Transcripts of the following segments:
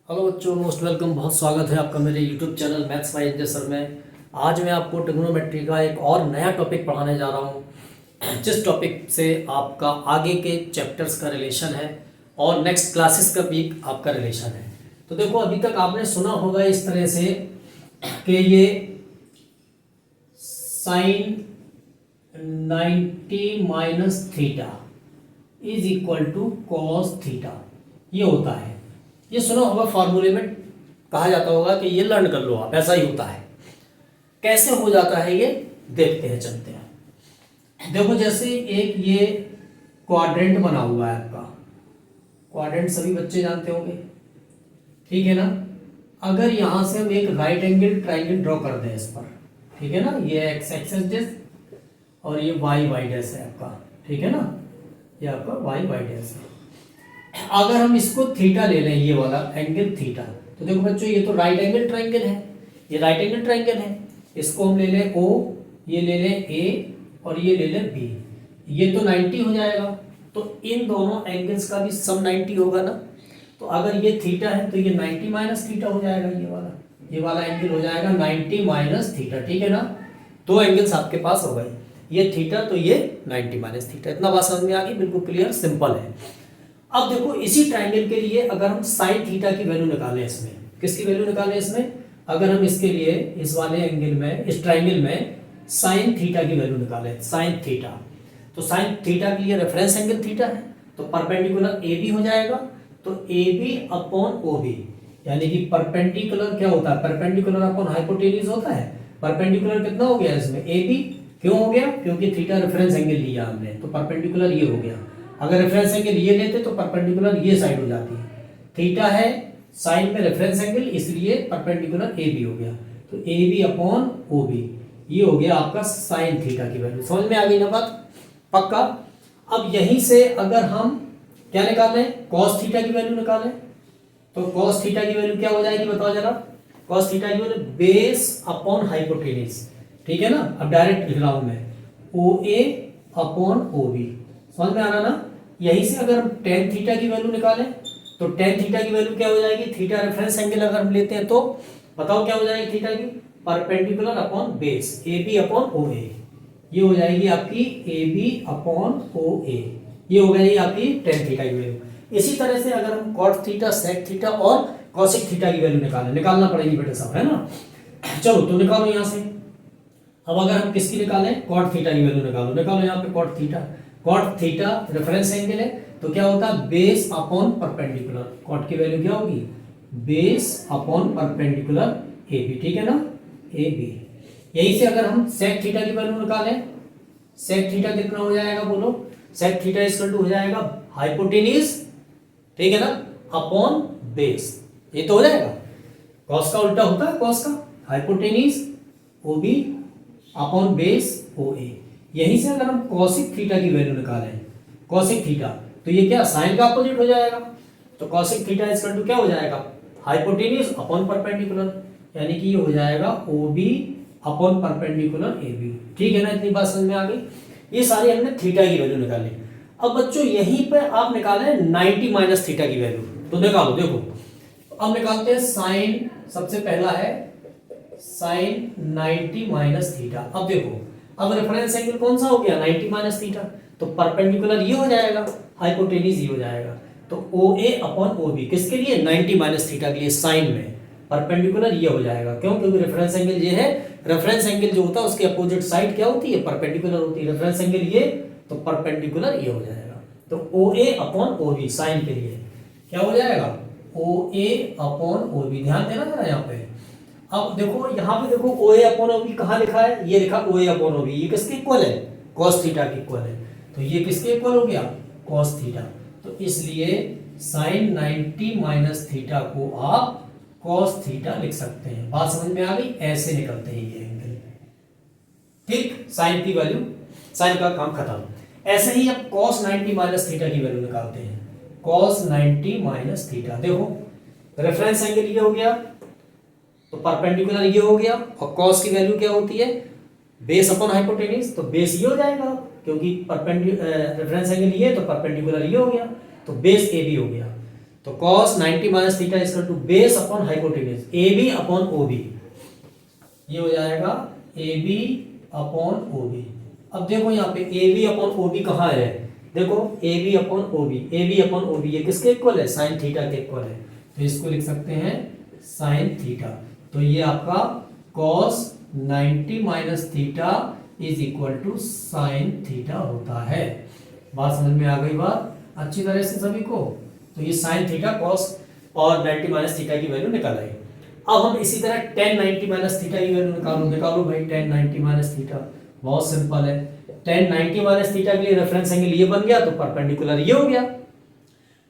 Hello बच्चों, most welcome. बहुत स्वागत है आपका मेरे YouTube channel maths by Angel sir में। आज मैं आपको ट्रिग्नोमेट्री का एक और नया टॉपिक पढ़ाने जा रहा हूँ, जिस टॉपिक से आपका आगे के चैप्टर्स का रिलेशन है और नेक्स्ट क्लासेस का भी आपका रिलेशन है। तो देखो, अभी तक आपने सुना होगा इस तरह से कि ये sine 90 minus theta is equal to cos theta, ये होता है। ये सुना होगा, फॉर्मूले में कहा जाता होगा कि ये लर्न कर लो आप, ऐसा ही होता है। कैसे हो जाता है ये देखते हैं, चलते हैं। देखो, जैसे एक ये क्वाड्रेंट बना हुआ है आपका, क्वाड्रेंट सभी बच्चे जानते होंगे, ठीक है ना। अगर यहां से हम एक राइट एंगल ट्राइंगल ड्रॉ कर दें इस पर, ठीक है ना, ये एक्स एक्सिस और ये वाई वाई डैश है आपका, ठीक है ना, ये आपका वाई वाई डैश है। अगर हम इसको थीटा ले लें, ये वाला एंगल थीटा, तो देखो बच्चों, ये तो राइट एंगल ट्रायंगल है, ये राइट एंगल ट्रायंगल है। इसको हम ले लें ओ, ये ले लें ए और ये ले लें बी, ये तो 90 हो जाएगा। तो इन दोनों एंगल्स का भी सम 90 होगा ना। तो अगर ये थीटा है तो ये 90 माइनस थीटा हो जाएगा, ये वाला एंगल हो जाएगा 90 माइनस थीटा, ठीक है ना। दो एंगल्स आपके पास हो गए, ये थीटा तो ये 90 माइनस थीटा। इतना बात समझ में आ गई, बिल्कुल क्लियर, सिंपल है। अब देखो, इसी ट्रायंगल के लिए अगर हम साइन थीटा की वैल्यू निकालें, इसमें किसकी वैल्यू निकालें इसमें, अगर हम इसके लिए इस वाले एंगल में, इस ट्रायंगल में साइन थीटा की वैल्यू निकालें, साइन थीटा, तो साइन थीटा के लिए रेफरेंस एंगल थीटा है, तो परपेंडिकुलर ए बी हो जाएगा। तो A B upon O B, यानी कि परपेंडिकुलर क्या होता है, परपेंडिकुलर अपॉन हाइपोटेन्यूज होता है। परपेंडिकुलर कितना हो गया इसमें, ए बी। क्यों हो गया, क्योंकि थीटा रेफरेंस एंगल लिया हमने, तो परपेंडिकुलर ये हो गया। अगर रेफरेंस एंगल ये लेते तो परपेंडिकुलर ये साइड हो जाती है। थीटा है साइन में रेफरेंस एंगल, इसलिए परपेंडिकुलर ए बी हो गया। तो A B upon O B, ये हो गया आपका साइन थीटा की वैल्यू। समझ में आ गई ना बात, पक्का। अब यहीं से अगर हम क्या निकालें, कॉस थीटा की वैल्यू निकालें, तो कॉस थीटा की वैल्यू क्या हो जाएगी बताओ जरा। कॉस थीटा की वैल्यू बेस अपॉन हाइपोटेन्यूज, ठीक है ना। अब डायरेक्ट लिख रहा हूं मैं, ओ ए अपॉन ओ बी, समझ में आ रहा ना। यहीं से अगर हम टेन थीटा की वैल्यू निकालें, तो टेन थीटा की वैल्यू क्या हो जाएगी, थीटा रेफरेंस एंगल अगर हम लेते हैं तो बताओ क्या हो जाएगी थीटा की, perpendicular upon base, A B upon O A, ये हो जाएगी आपकी ए बी अपॉन ओ ए, ये हो गई आपकी टेन थीटा की वैल्यू। इसी तरह से अगर हम कॉट थीटा, सेक थीटा और कॉसिक थीटा की वैल्यू निकालना पड़ेगी बेटे सब, है ना। चलो तो निकालो यहां से। अब अगर हम किसकी निकालें, कॉट थीटा की वैल्यू निकालो यहाँ पे cot theta. Cot theta reference angle है, तो क्या होता है, बेस अपॉन परपेंडिकुलर। कॉट की वैल्यू क्या होगी, base upon perpendicular A B, ठीक है ना, ए बी। यहीं से अगर हम सेक थीटा की वैल्यू निकालें, सेक थीटा कितना हो जाएगा बोलो, सेक थीटा इक्वल टू हो जाएगा हाइपोटेन्यूज, ठीक है ना, अपॉन बेस, ये तो हो जाएगा। कॉस का उल्टा होता है कॉस का, hypotenuse O B upon base O A. यहीं से अगर हम कॉसिक थीटा की वैल्यू निकालें, कॉसिक थीटा, तो ये क्या साइन का अपोजिट हो जाएगा। तो कॉसिक थीटा इक्वल टू क्या हो जाएगा, हाइपोटेन्यूज अपॉन परपेंडिकुलर, यानी कि ये हो जाएगा O B upon perpendicular A B, ठीक है ना। इतनी बात समझ में आ गई। ये सारी हमने थीटा की वैल्यू निकाली। अब बच्चों यहीं पर आप निकालें 90 माइनस थीटा की वैल्यू, तो निकालो। देखो, अब निकालते हैं साइन, सबसे पहला है साइन 90 माइनस थीटा। अब देखो, अब रेफरेंस एंगल कौन सा हो गया, 90 माइनस थीटा, तो परपेंडिकुलर ये हो जाएगा, हाइपोटेन्यूज ये हो जाएगा। तो ओ ए अपॉन ओ बी किसके लिए, 90 माइनस थीटा के लिए, साइन में परपेंडिकुलर ये हो जाएगा। क्यों, क्योंकि रेफरेंस एंगल ये है, रेफरेंस एंगल जो होता है उसके अपोजिट साइड क्या होती है, परपेंडिकुलर होती है। रेफरेंस एंगल ये, तो परपेंडिकुलर ये हो जाएगा। तो ओ ए अपॉन ओ बी साइन के लिए क्या हो जाएगा, ओ ए अपॉन ओ बी। ध्यान देना जरा यहाँ पे। अब देखो यहाँ पे, देखो ओ ए अपॉन ओ बी कहाँ लिखा है, ये लिखा ओ ए अपॉन ओ बी, ये किसके इक्वल है, कॉस थीटा के इक्वल है। तो ये किसके इक्वल हो गया, कॉस थीटा। तो इसलिए साइन 90 माइनस थीटा को आप कॉस थीटा लिख सकते हैं। बात समझ में आ गई, ऐसे निकलते हैं ये एंगल, ठीक। साइन की वैल्यू, साइन का काम खत्म। ऐसे ही अब कॉस 90 माइनस थीटा की वैल्यू निकालते हैं, कॉस 90 माइनस थीटा। देखो, रेफरेंस एंगल ये हो गया, तो परपेंडिकुलर ये हो गया, और कॉस की वैल्यू क्या होती है, बेस अपॉन हाइपोटेन्यूज, तो बेस ये हो जाएगा, क्योंकि रेफरेंस एंगल ये है तो परपेंडिकुलर ये हो गया, तो बेस ए बी हो गया। तो cos 90 minus theta equal to base upon hypotenuse A B upon O B, ये हो जाएगा A B upon O B. अब देखो यहाँ पे A B upon O B कहाँ है, देखो A B upon O B, A B upon O B ये किसके इक्वल है, साइन थीटा के इक्वल है, तो इसको लिख सकते हैं साइन थीटा। तो ये आपका cos 90 minus theta is equal to sine theta होता है। बात समझ में आ गई बात अच्छी तरह से सभी को। तो ये साइन थीटा cos और 90 माइनस थीटा की वैल्यू निकल आई। अब हम इसी तरह tan 90 माइनस थीटा की वैल्यू निकालो भाई, tan 90 माइनस थीटा बहुत सिंपल है। tan 90 माइनस थीटा के लिए रेफरेंस एंगल ये बन गया, तो परपेंडिकुलर ये हो गया,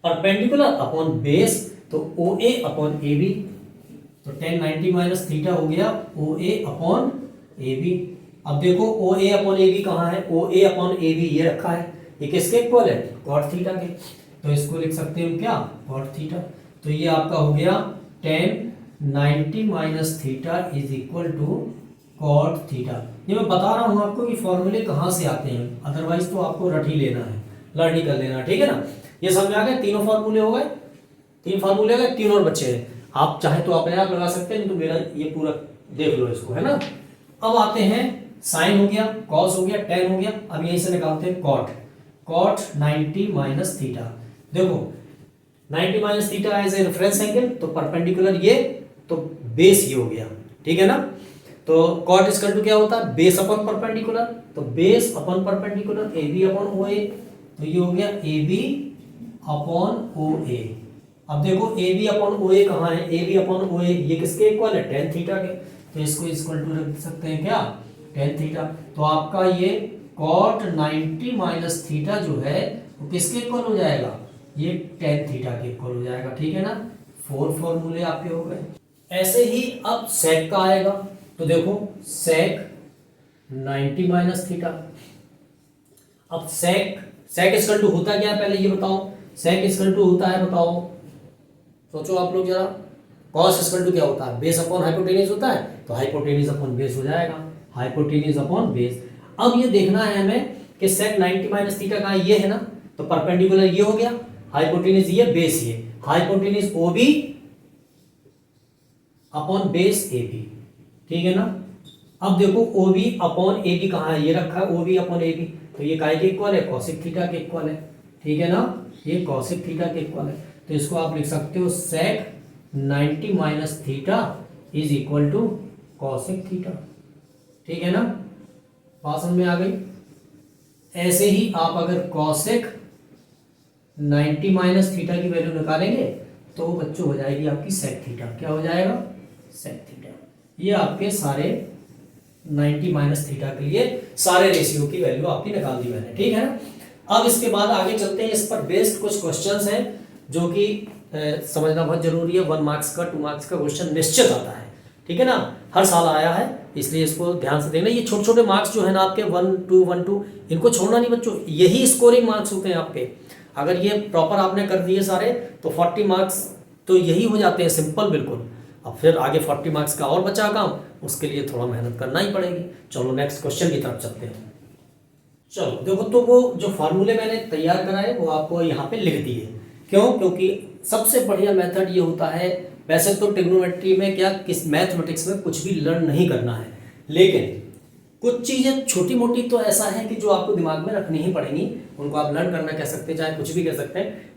परपेंडिकुलर अपॉन बेस तो OA अपॉन AB, तो tan 90 माइनस थीटा हो गया OA अपॉन AB। अब देखो OA अपॉन AB कहाँ है, OA अपॉन AB ये रखा है, ये किसके इक्वल है, cot थीटा के, तो इसको लिख सकते हैं क्या, cot थीटा। तो ये आपका हो गया tan 90 minus theta is equal to cot theta. ये मैं बता रहा हूँ आपको कि फॉर्मूले कहाँ से आते हैं, अदरवाइज तो आपको रट ही लेना है, लर्न ही कर लेना है, ठीक है ना। ये समझ में आ गया, तीनों फॉर्मूले हो गए, 3 फॉर्मूले हो गए, 3 और बच्चे हैं। आप चाहे तो अपने आप लगा सकते हैं, नहीं तो मेरा ये पूरा देख लो इसको, है ना। अब आते हैं साइन हो गया, कॉस हो गया, टेन हो गया, अब यहीं से निकालते हैं कॉट। कॉट 90 माइनस थीटा, देखो 90 minus theta as a reference angle, तो परपेंडिकुलर ये, तो बेस ये हो गया, ठीक है ना। तो कॉट इक्वल टू क्या होता है, बेस अपॉन परपेंडिकुलर, तो base upon perpendicular A B upon O A, तो ये हो गया ए बी अपॉन ओ ए। अब देखो ए बी अपॉन ओ ए कहाँ है, ए बी अपॉन ओ ए ये किसके इक्वल है, टेन थीटा के, तो इसको इक्वल टू रख सकते हैं क्या, टेन थीटा। तो आपका ये कॉट 90 माइनस थीटा जो है वो किसके इक्वल हो जाएगा, ये टेन थीटा के इक्वल हो जाएगा, ठीक है ना। 4 फॉर्मूले आपके हो गए। ऐसे ही अब सेक का आएगा, तो देखो सेक 90 माइनस थीटा। अब सेक इक्वल टू होता क्या है पहले ये बताओ, सेक इक्वल टू होता है, बताओ सोचो आप लोग जरा, कॉस इक्वल टू क्या होता है, बेस अपॉन हाइपोटेन्यूज होता है, तो हाइपोटेन्यूज अपॉन बेस हो जाएगा, हाइपोटेन्यूज अपॉन बेस। अब ये देखना है हमें कि सेक 90 माइनस थीटा का ये है ना, तो परपेंडिकुलर ये हो गया, हाइपोटेन्यूज ये, बेस ये, hypotenuse OB upon base AB, ठीक है ना। अब देखो OB अपॉन AB कहाँ है, ये रखा है OB अपॉन AB, तो ये काय के इक्वल है, कॉसिक थीटा के इक्वल है, ठीक है ना, ये कॉसिक थीटा के इक्वल है। तो इसको आप लिख सकते हो sec 90 minus theta is equal to cosec theta, ठीक है ना, बात समझ में आ गई। ऐसे ही आप अगर कॉसिक 90 माइनस थीटा की वैल्यू निकालेंगे तो बच्चों हो जाएगी आपकी सेक थीटा, क्या हो जाएगा, सेक थीटा। ये आपके सारे 90 माइनस थीटा के लिए सारे रेशियो की वैल्यू आपकी निकाल दी मैंने, ठीक है ना। अब इसके बाद आगे चलते हैं, इस पर बेस्ड कुछ क्वेश्चंस हैं जो कि समझना बहुत जरूरी है। 1 मार्क्स का 2 मार्क्स का क्वेश्चन निश्चित आता है, ठीक है ना, हर साल आया है, इसलिए इसको ध्यान से देखना। ये छोटे छोटे मार्क्स जो है ना आपके 1 2 1 2 इनको छोड़ना नहीं बच्चों, यही स्कोरिंग मार्क्स होते हैं आपके। अगर ये प्रॉपर आपने कर दिए सारे तो 40 मार्क्स तो यही हो जाते हैं, सिंपल बिल्कुल। अब फिर आगे 40 मार्क्स का और बचा काम, उसके लिए थोड़ा मेहनत करना ही पड़ेगी। चलो नेक्स्ट क्वेश्चन की तरफ चलते हैं। चलो देखो, तो वो जो फार्मूले मैंने तैयार कराए वो आपको यहाँ पे लिख दिए, क्यों, क्योंकि सबसे बढ़िया मेथड ये होता है। वैसे तो ट्रिग्नोमेट्री में क्या, किस मैथमेटिक्स में कुछ भी लर्न नहीं करना है, लेकिन कुछ चीज़ें छोटी मोटी तो ऐसा है कि जो आपको दिमाग में रखनी ही पड़ेंगी, उनको आप लर्न करना कह सकते हैं, चाहे कुछ भी कह सकते हैं।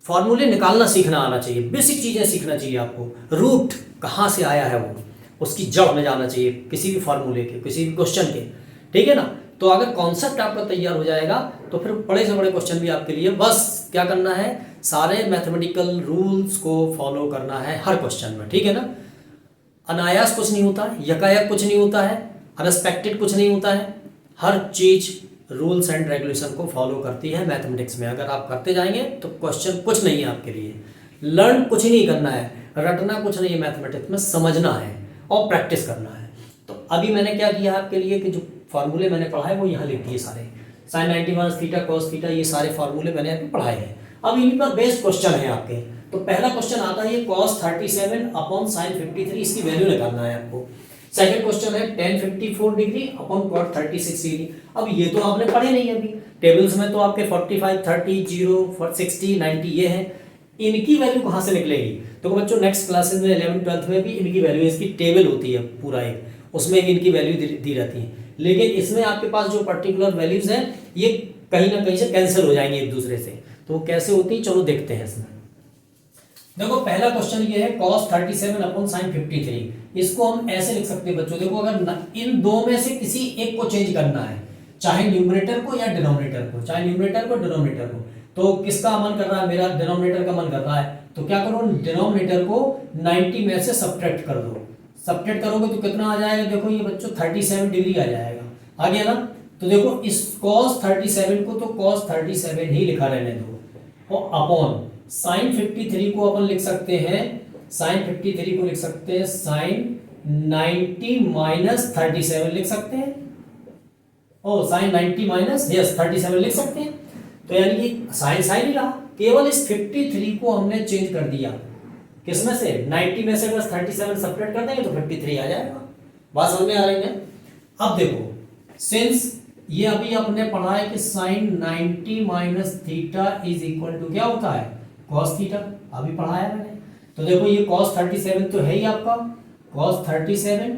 फॉर्मूले निकालना सीखना आना चाहिए, बेसिक चीज़ें सीखना चाहिए आपको, रूट कहाँ से आया है वो, उसकी जड़ में जाना चाहिए किसी भी फार्मूले के, किसी भी क्वेश्चन के, ठीक है ना। तो अगर कॉन्सेप्ट आपका तैयार हो जाएगा तो फिर बड़े से बड़े क्वेश्चन भी आपके लिए, बस क्या करना है, सारे मैथमेटिकल रूल्स को फॉलो करना है हर क्वेश्चन में, ठीक है ना। अनायास कुछ नहीं होता, यकायक कुछ नहीं होता है, अनएक्सपेक्टेड कुछ नहीं होता है, हर चीज रूल्स एंड रेगुलेशन को फॉलो करती है मैथमेटिक्स में। अगर आप करते जाएंगे तो क्वेश्चन कुछ नहीं है आपके लिए, लर्न कुछ नहीं करना है, रटना कुछ नहीं है मैथमेटिक्स में, समझना है और प्रैक्टिस करना है। तो अभी मैंने क्या किया आपके लिए कि जो फार्मूले मैंने पढ़ाए वो यहाँ लिख दिए सारे, sine 90 minus theta cos theta, ये सारे फार्मूले मैंने अभी पढ़ाए हैं। अब इन्हीं पर बेस्ड क्वेश्चन है आपके। तो पहला क्वेश्चन आता है कॉस 37 अपॉन साइन 53, इसकी वैल्यू निकालना है आपको। सेकंड क्वेश्चन है tan 54 degree upon cot 36 degree. अब ये तो आपने पढ़े नहीं अभी, टेबल्स में तो आपके 45 30 0 60 90 ये है, इनकी वैल्यू कहाँ से निकलेगी? तो बच्चों नेक्स्ट क्लासेस में 11 12th में भी इनकी वैल्यू, इसकी टेबल होती है पूरा एक, उसमें भी इनकी वैल्यू दी रहती है, लेकिन इसमें आपके पास जो पर्टिकुलर वैल्यूज हैं ये कहीं ना कहीं से कैंसिल हो जाएंगे एक दूसरे से। तो वो कैसे होती है चलो देखते हैं इसमें। देखो पहला क्वेश्चन ये है cos 37 अपॉन sin 53। इसको हम ऐसे लिख सकते हैं बच्चों, देखो अगर इन दो में से किसी एक को चेंज करना है, चाहे न्यूमरेटर को या डिनोमिनेटर को, चाहे न्यूमरेटर को डिनोमिनेटर को, तो किसका मन कर रहा है? मेरा डिनोमिनेटर का मन कर रहा है, तो क्या करो डिनोमिनेटर को 90 में से सब्ट्रैक्ट कर दो। सब्ट्रैक्ट करोगे तो कितना आ जाएगा? देखो ये बच्चों 37 डिग्री आ जाएगा, आ गया ना। तो देखो इस cos 37 को तो cos 37 ही लिखा रहने दो, और अपॉन sin 53 को अपन लिख सकते हैं, sin 53 को लिख सकते हैं sin 90 माइनस 37 लिख सकते हैं, ओ sin 90 माइनस यस 37 लिख सकते हैं। तो यानी कि साइन साइन ही रहा, केवल इस 53 को हमने चेंज कर दिया, किसमें से? 90 में से अगर 37 सब्ट्रैक्ट कर देंगे तो 53 आ जाएगा। बात समझ में आ रही है? अब देखो सिंस ये अभी आपने पढ़ा है कि sin 90 minus theta is equal to क्या होता है? cos थीटा, अभी पढ़ा है मैंने। तो देखो ये cos 37 तो है ही आपका, cos 37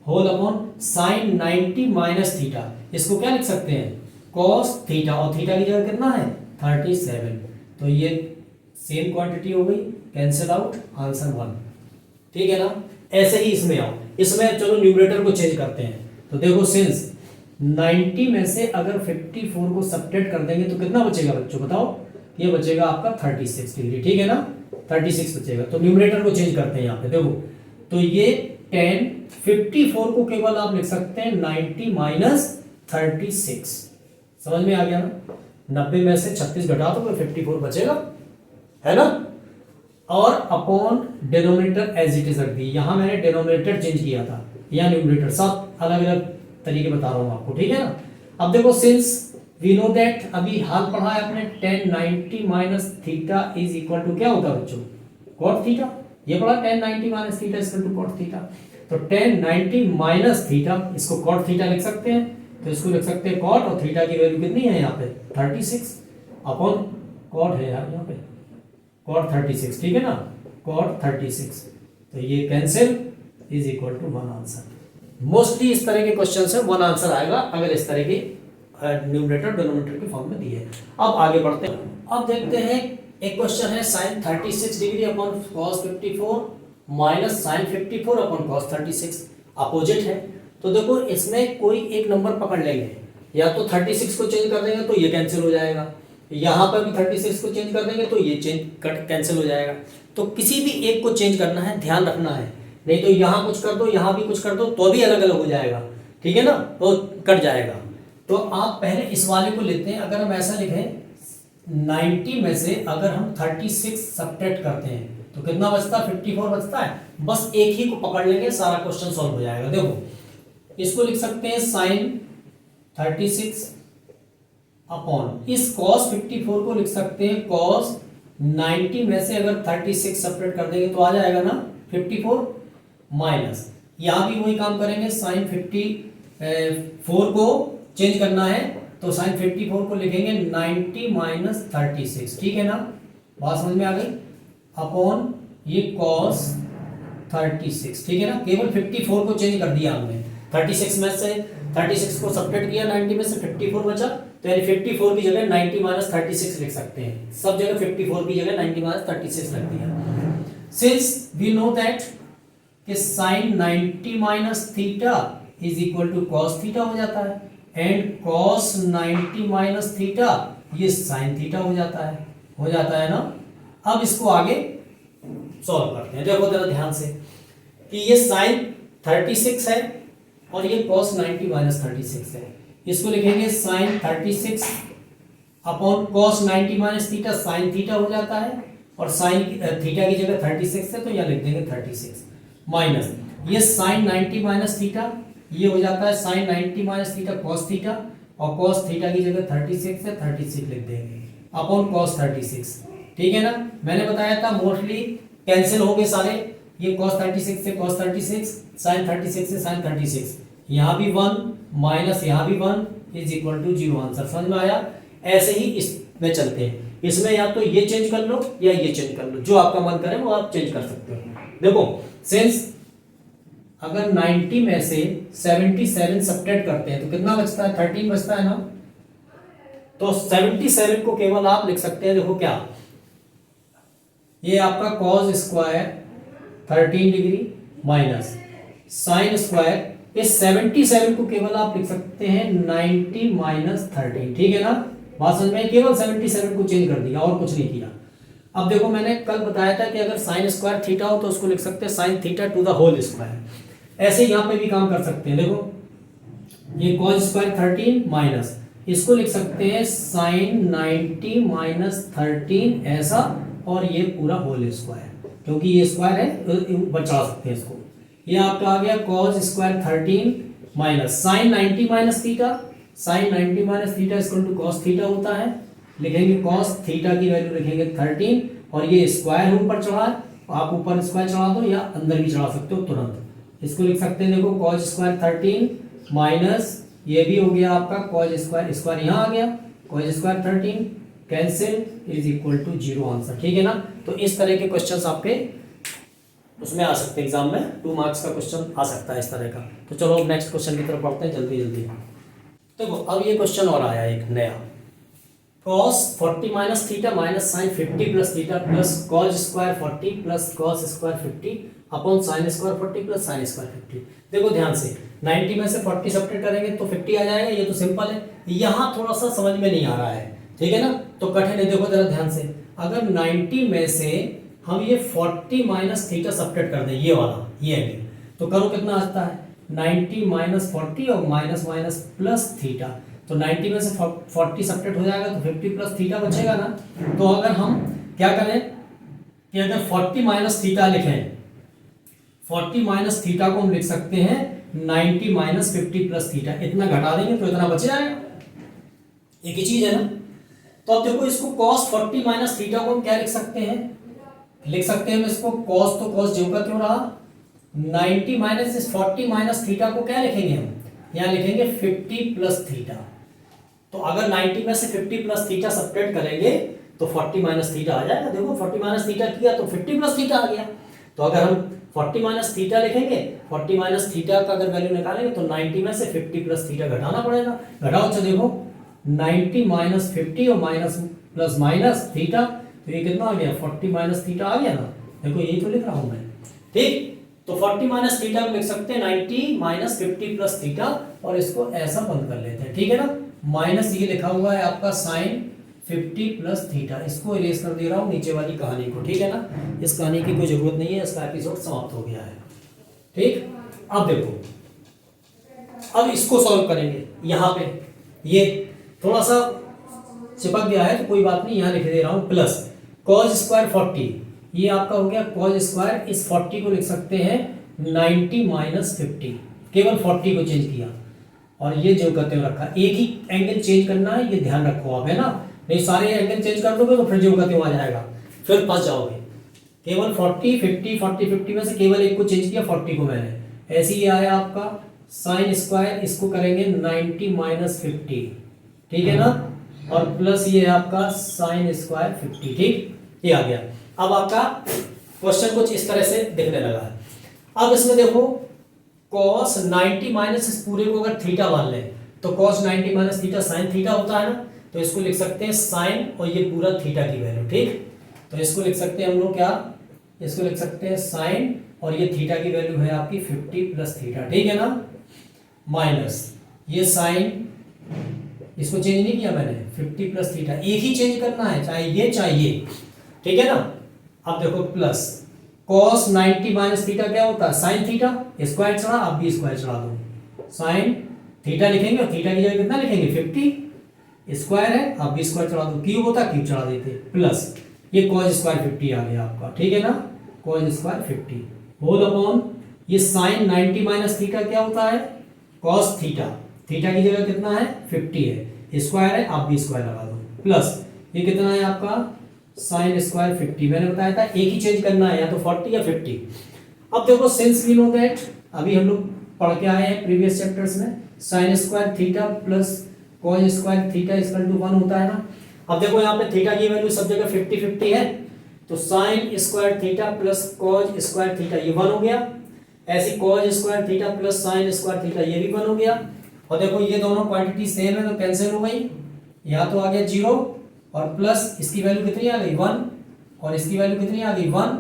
whole upon sin 90 minus theta, इसको क्या लिख सकते हैं? cos थीटा, और थीटा की जगह कितना है? 37। तो ये सेम क्वांटिटी हो गई, कैंसिल आउट, आंसर 1। ठीक है ना। ऐसे ही इसमें आओ, इसमें चलो न्यूमरेटर को चेंज करते हैं। तो देखो सिंस 90 में से अगर 54 को सब्ट्रैक्ट कर देंगे तो कितना बचेगा बच्चों बताओ? ये बचेगा आपका 36 डिग्री, ठीक है ना, 36 बचेगा। तो न्यूमरेटर को चेंज करते हैं यहाँ पे, देखो तो ये 10 54 को केवल आप लिख सकते हैं 90 माइनस 36, समझ में आ गया ना। 90 में से 36 घटा तो 54 बचेगा, है ना। और upon denominator as it is रख दी, यहां मैंने डिनोमिनेटर चेंज किया था, या न्यूमरेटर, सब अलग अलग तरीके बता रहा हूं आपको, ठीक है ना। अब देखो सिंस वी नो दैट, अभी हाल पढ़ा है अपने 10 90 minus theta is equal to क्या होता है बच्चों? cot theta. ये पढ़ा 10 90 minus theta is equal to cot theta. तो 10 90 माइनस थीटा, इसको cot थीटा लिख सकते हैं, तो इसको लिख सकते हैं cot, और थीटा की वैल्यू कितनी है यहाँ पे? 36 अपॉन cot है यार यहाँ पे, cot 36, ठीक है ना, cot 36। तो ये cancel is equal to 1 answer. Mostly इस तरह के क्वेश्चन से 1 आंसर आएगा अगर इस तरह के न्यूमरेटर डिनोमिनेटर के फॉर्म में दिए। अब आगे बढ़ते हैं, अब देखते हैं एक क्वेश्चन है sin 36 degree upon cos 54 minus sin 54 upon cos 36, opposite है। तो देखो इसमें कोई एक नंबर पकड़ लेंगे, या तो 36 को चेंज कर देंगे तो ये कैंसिल हो जाएगा, यहाँ पर भी 36 को चेंज कर देंगे तो ये कैंसिल हो जाएगा। तो किसी भी एक को चेंज करना है, ध्यान रखना है, नहीं तो यहाँ कुछ कर दो यहाँ भी कुछ कर दो तो भी अलग अलग हो जाएगा, ठीक है ना, तो कट जाएगा। तो आप पहले इस वाले को लेते हैं, अगर हम ऐसा लिखें 90 में से अगर हम 36 सब्ट्रैक्ट करते हैं तो कितना बचता है? 54 बचता है। बस एक ही को पकड़ लेंगे, सारा क्वेश्चन सॉल्व हो जाएगा। देखो इसको लिख सकते हैं sin 36 अपॉन इस cos 54 को लिख सकते हैं cos 90 में से अगर 36 सब्ट्रैक्ट कर देंगे तो आ जाएगा ना 54, माइनस यहाँ भी वही काम करेंगे, sin 54 को चेंज करना है तो sin 54 को लिखेंगे 90 माइनस 36, ठीक है ना, बात समझ में आ गई, अपॉन ये cos 36, ठीक है ना। केवल 54 को चेंज कर दिया हमने, 36 में से 36 को सब्ट्रैक्ट किया, 90 में से 54 बचा, तो यानी 54 की जगह 90 माइनस 36 लिख सकते हैं, सब जगह 54 की जगह 90 माइनस 36 रख दिया। सिंस वी नो दैट कि sin 90 minus theta is equal to cos theta हो जाता है, एंड cos 90 माइनस थीटा ये sin थीटा हो जाता है ना। अब इसको आगे सॉल्व करते हैं, देखो जरा ध्यान से कि ये sin 36 है और ये cos 90 माइनस 36 है, इसको लिखेंगे sin 36 upon cos 90 minus theta, sin theta हो जाता है, और sin थीटा की जगह 36 है तो यहाँ लिख देंगे 36, माइनस ये sin 90 माइनस थीटा ये हो जाता है sin 90 minus theta cos theta, और cos थीटा की जगह 36 है 36 लिख देंगे अपॉन cos 36, ठीक है ना। मैंने बताया था मोस्टली कैंसिल होंगे सारे, ये cos 36 से cos 36, sin 36 से sin 36, यहाँ भी 1 माइनस यहाँ भी 1 इज इक्वल टू 0, आंसर समझ में आया। ऐसे ही इसमें चलते हैं, इसमें या तो ये चेंज कर लो या ये चेंज कर लो, जो आपका मन करे वो आप चेंज कर सकते हो। देखो सिंस अगर 90 में से 77 सब्ट्रैक्ट करते हैं तो कितना बचता है, 13 बचता है ना। तो 77 को केवल आप लिख सकते हैं, देखो क्या, ये आपका cos square 13 degree minus sine square, इस 77 को केवल आप लिख सकते हैं 90 माइनस 13, ठीक है ना। बात समझ में, केवल 77 को चेंज कर दिया और कुछ नहीं किया। अब देखो मैंने कल बताया था कि अगर साइन स्क्वायर थीटा हो तो उसको लिख सकते हैं sine theta to the whole square. ऐसे यहाँ पे भी काम कर सकते हैं। देखो ये कॉस स्क्वायर 13 माइनस, इसको लिख सकते हैं साइन 90 माइनस 13 ऐसा, और ये पूरा होल स्क्वायर, क्योंकि ये स्क्वायर है बचा सकते हैं इसको। ये आपका आ गया cos square 13 minus sine 90 minus theta, sine 90 minus theta equal to cos theta होता है। लिखेंगे कॉस थीटा की वैल्यू लिखेंगे 13, और ये स्क्वायर ऊपर चढ़ा है, आप ऊपर स्क्वायर चढ़ा दो या अंदर भी चढ़ा सकते हो तुरंत। इसको लिख सकते हैं, देखो कॉस स्क्वायर 13 माइनस ये भी हो गया आपका कॉस स्क्वायर, स्क्वायर यहाँ आ गया, cos square 13 cancel is equal to 0 answer, ठीक है ना। तो इस तरह के क्वेश्चंस आपके उसमें आ सकते हैं, एग्जाम में 2 मार्क्स का क्वेश्चन आ सकता है इस तरह का। तो चलो नेक्स्ट क्वेश्चन की तरफ बढ़ते हैं जल्दी जल्दी। देखो अब ये क्वेश्चन और आया एक नया, cos 40 minus theta minus sine 50 plus theta plus cos square 40 plus cos square 50 upon sine square 40 plus sine square 50। देखो ध्यान से 90 में से 40 सब्ट्रैक्ट करेंगे तो 50 आ जाएगा, ये तो सिंपल है। यहाँ थोड़ा सा समझ में नहीं आ रहा है, ठीक है ना, तो कठिन है। देखो जरा ध्यान से, अगर 90 में से हम ये 40 माइनस थीटा सब्ट्रैक्ट कर दें, ये वाला ये एंगल, तो करो कितना आता है 90 माइनस 40 और माइनस माइनस प्लस थीटा, तो 90 में से 40 सब्ट्रैक्ट हो जाएगा तो 50 प्लस थीटा बचेगा ना। तो अगर हम क्या करें कि अगर 40 माइनस थीटा लिखें, 40 माइनस थीटा को हम लिख सकते हैं 90 माइनस 50 प्लस थीटा, इतना घटा देंगे तो इतना बच जाएगा, एक ही चीज है ना। तो अब देखो इसको cos 40 माइनस थीटा को हम क्या लिख सकते हैं, लिख सकते हैं इसको cos, तो cos जो का क्यों रहा, 90 माइनस इस 40 माइनस थीटा को क्या लिखेंगे हम, यहाँ लिखेंगे 50 प्लस थीटा। तो अगर 90 में से 50 प्लस थीटा सब्ट्रैक्ट करेंगे तो 40 माइनस थीटा आ जाएगा। देखो 40 माइनस थीटा किया तो 50 प्लस थीटा आ गया। तो अगर हम 40 माइनस थीटा लिखेंगे, 40 माइनस थीटा का अगर वैल्यू निकालेंगे तो 90 में से 50 प्लस थीटा घटाना पड़ेगा। घटाओ, अच्छा देखो 90 माइनस 50 और माइनस प्लस माइनस थीटा, तो ये कितना आ गया 40 माइनस थीटा आ गया ना। देखो यही तो लिख रहा हूं मैं, ठीक। तो 40 माइनस थीटा को लिख सकते हैं 90 माइनस 50 प्लस थीटा, और इसको ऐसा बंद कर लेते हैं, ठीक है ना। माइनस ये लिखा हुआ है आपका साइन 50 प्लस थीटा, इसको इरेज कर दे रहा हूं नीचे वाली कहानी को, ठीक है ना। इस कहानी की कोई जरूरत नहीं है, इसका एपिसोड समाप्त हो गया है, ठीक। अब देखो अब इसको सॉल्व करेंगे। यहाँ पे ये थोड़ा सा चिपक गया है तो कोई बात नहीं, यहाँ लिख दे रहा हूं प्लस cos स्क्वायर 40, ये आपका हो गया cos स्क्वायर, इस 40 को लिख सकते हैं 90 माइनस 50, केवल 40 को चेंज किया और ये जो करते हुए रखा। एक ही एंगल चेंज करना है, ये ध्यान रखो आप, है ना, नहीं सारे एंगल चेंज कर दोगे तो फिर जो करते हुए आ जाएगा, फिर फंस जाओगे। केवल 40 50 40 50 में से केवल एक को चेंज किया, 40 को मैंने। ऐसे ही आया आपका साइन स्क्वायर, इसको करेंगे 90 माइनस 50, ठीक है ना, और प्लस ये है आपका साइन स्क्वायर 50, ठीक, ये आ गया। अब आपका क्वेश्चन कुछ इस तरह से दिखने लगा है। अब इसमें देखो cos 90 माइनस इस पूरे को अगर थीटा मान लें तो cos 90 minus theta sign theta होता है ना, तो इसको लिख सकते हैं साइन और ये पूरा थीटा की वैल्यू, ठीक। तो इसको लिख सकते हैं हम लोग क्या, इसको लिख सकते हैं साइन और ये थीटा की वैल्यू है आपकी 50 प्लस थीटा, ठीक है ना, माइनस ये साइन, इसको चेंज नहीं किया मैंने, 50 प्लस थीटा एक ही चेंज करना है, चाहे ये चाहे ये, ठीक है ना। अब देखो प्लस cos 90 माइनस थीटा क्या होता है साइन थीटा, स्क्वायर चढ़ा, अब भी स्क्वायर चढ़ा दो, साइन थीटा लिखेंगे और थीटा की जगह कितना लिखेंगे 50, स्क्वायर है, अब भी स्क्वायर चढ़ा दो, क्यूब होता क्यूब चढ़ा देते, प्लस ये cos स्क्वायर 50 आ गया आपका, ठीक है ना, cos स्क्वायर 50 होल अपॉन ये साइन 90 माइनस थीटा क्या होता है cos थीटा, थीटा की जगह कितना है 50 है, स्क्वायर है, आप भी स्क्वायर लगा दो, प्लस ये कितना है आपका साइन स्क्वायर 50, मैंने बताया था एक ही चेंज करना है, या तो 40 या 50। अब देखो सिंस वी नो दैट, अभी हम लोग पढ़ के आए हैं प्रीवियस चैप्टर्स में, sine square theta plus cos square theta equal to 1 होता है ना। अब देखो यहाँ पे थीटा की वैल्यू सब जगह 50-50 है, तो sign square theta plus cos square theta ये 1 हो गया। ऐसी cause square theta plus sine square theta ये भी 1 हो गया। और देखो ये दोनों क्वांटिटी सेम है तो कैंसिल हो गई, यहाँ तो आ गया 0 और प्लस इसकी वैल्यू कितनी आ गई 1 और इसकी वैल्यू कितनी आ गई 1,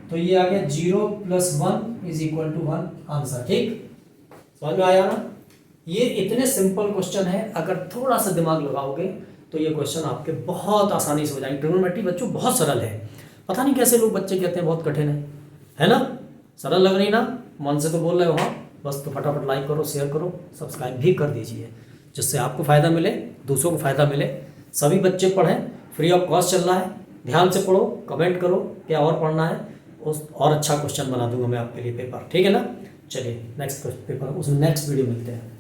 तो ये आ गया 0 + 1 इज इक्वल टू 1 आंसर। ठीक, समझ में आया ना। ये इतने सिंपल क्वेश्चन है, अगर थोड़ा सा दिमाग लगाओगे तो ये क्वेश्चन आपके बहुत आसानी से हो जाएंगे। ट्रिग्नोमेट्री बच्चों बहुत सरल है, पता नहीं कैसे लोग बच्चे कहते हैं बहुत कठिन है ना। सरल लग रही ना, मन से तो बोल रहे हो हाँ, बस तो फटाफट लाइक करो, शेयर करो, सब्सक्राइब भी कर दीजिए, जिससे आपको फ़ायदा मिले, दूसरों को फ़ायदा मिले। सभी बच्चे पढ़ें, फ्री ऑफ कॉस्ट चल रहा है, ध्यान से पढ़ो, कमेंट करो क्या और पढ़ना है, उस और अच्छा क्वेश्चन बना दूंगा मैं आपके लिए पेपर, ठीक है ना। चलिए नेक्स्ट पेपर उस नेक्स्ट वीडियो मिलते हैं।